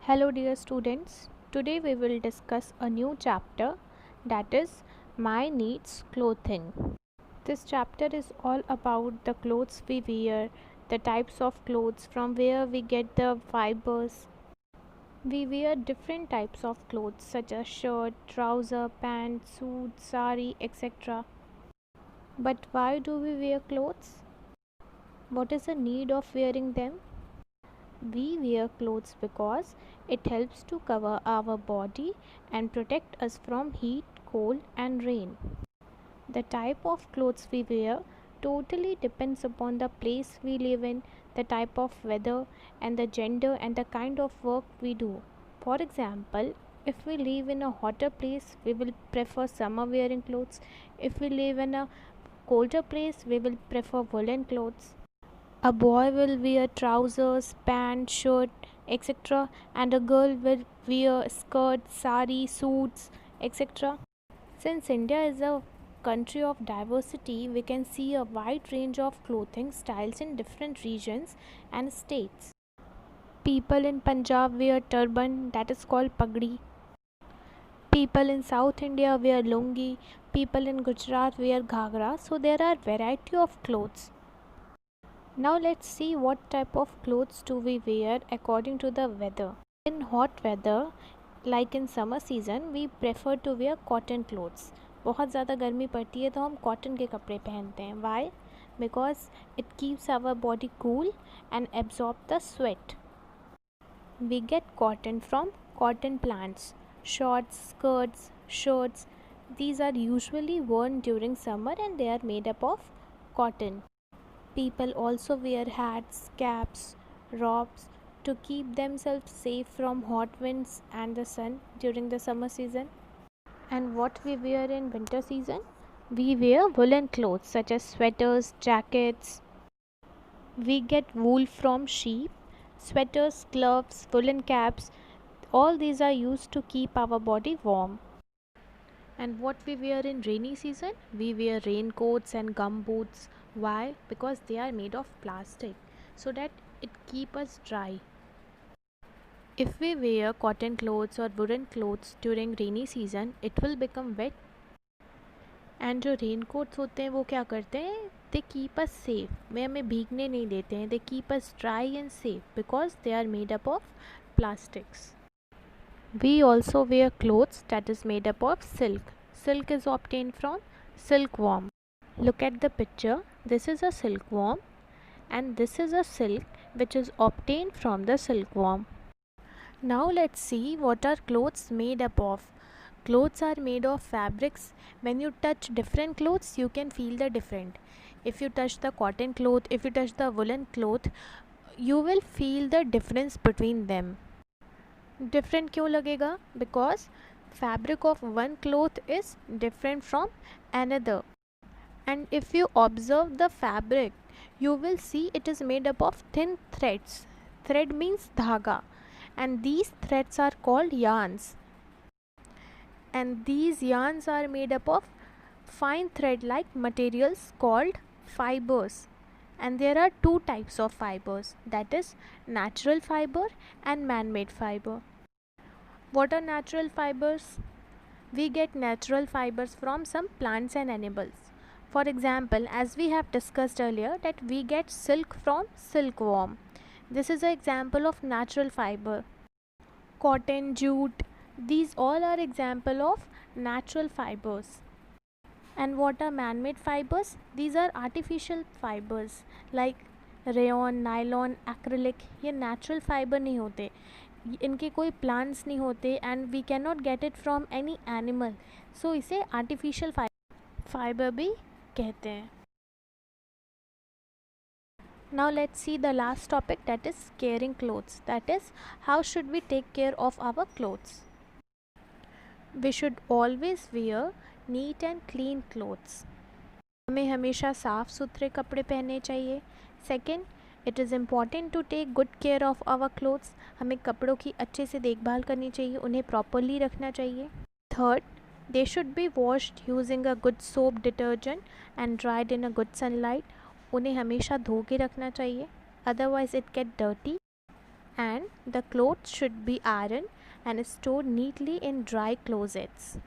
Hello, dear students. Today we will discuss a new chapter that is My Needs Clothing. This chapter is all about the clothes we wear, the types of clothes, from where we get the fibers. We wear different types of clothes such as shirt, trouser, pant, suit, sari, etc. But why do we wear clothes? What is the need of wearing them? We wear clothes because it helps to cover our body and protect us from heat, cold, and rain. The type of clothes we wear totally depends upon the place we live in, the type of weather, and the gender and the kind of work we do. For example, if we live in a hotter place, we will prefer summer wearing clothes. If we live in a colder place, we will prefer woolen clothes. A boy will wear trousers, pants, shirt, etc., and a girl will wear skirt, sari, suits, etc. Since India is a country of diversity, we can see a wide range of clothing styles in different regions and states. People in Punjab wear turban, that is called pagdi. People in South India wear lungi. People in Gujarat wear ghagra. So there are variety of clothes. Now let's see what type of clothes do we wear according to the weather. In hot weather, like in summer season, we prefer to wear cotton clothes. बहुत ज़्यादा गर्मी पड़ती है तो हम cotton के कपड़े पहनते हैं. Why? Because it keeps our body cool and absorb the sweat. We get cotton from cotton plants. Shorts, skirts, shirts, these are usually worn during summer and they are made up of cotton. People also wear hats, caps, robes to keep themselves safe from hot winds and the sun during the summer season. And what we wear in winter season? We wear woolen clothes such as sweaters, jackets. We get wool from sheep, sweaters, gloves, woolen caps. All these are used to keep our body warm. And what we wear in rainy season? We wear raincoats and gum boots. Why? Because they are made of plastic so that it keep us dry. If we wear cotton clothes or woolen clothes during rainy season, it will become wet. And जो raincoats होते हैं वो क्या करते हैं? They keep us safe. वे हमें भीगने नहीं देते हैं. They keep us dry and safe because they are made up of plastics. We also wear clothes that is made up of silk. Silk is obtained from silkworm. Look at the picture. This is a silkworm and this is a silk which is obtained from the silkworm. Now let's see what are clothes made up of. Clothes are made of fabrics. When you touch different clothes, you can feel the different. If you touch the cotton cloth, if you touch the woolen cloth, you will feel the difference between them. Different क्यों लगेगा? Because fabric of one cloth is different from another. And if you observe the fabric, you will see it is made up of thin threads. Thread means dhaga, and these threads are called yarns. And these yarns are made up of fine thread like materials called fibers. And there are two types of fibers, that is natural fiber and man-made fiber. What are natural fibers? We get natural fibers from some plants and animals. For example, as we have discussed earlier, that we get silk from silkworm. This is an example of natural fiber. Cotton, jute, these all are example of natural fibers. And what are man-made fibers? These are artificial fibers like rayon, nylon, acrylic. ये natural fiber नहीं होते, इनके कोई plants नहीं होते and we cannot get it from any animal. So इसे artificial fiber भी कहते हैं. Now let's see the last topic, that is caring clothes. That is, how should we take care of our clothes? We should always wear neat and clean clothes. हमें हमेशा साफ़ सुथरे कपड़े पहनने चाहिए. Second, it is important to take good care of our clothes. हमें कपड़ों की अच्छे से देखभाल करनी चाहिए, उन्हें प्रॉपरली रखना चाहिए. Third, they should be washed using a good soap detergent and dried in a good sunlight. उन्हें हमेशा धो के रखना चाहिए, otherwise it get dirty. and the clothes should be ironed and stored neatly in dry closets.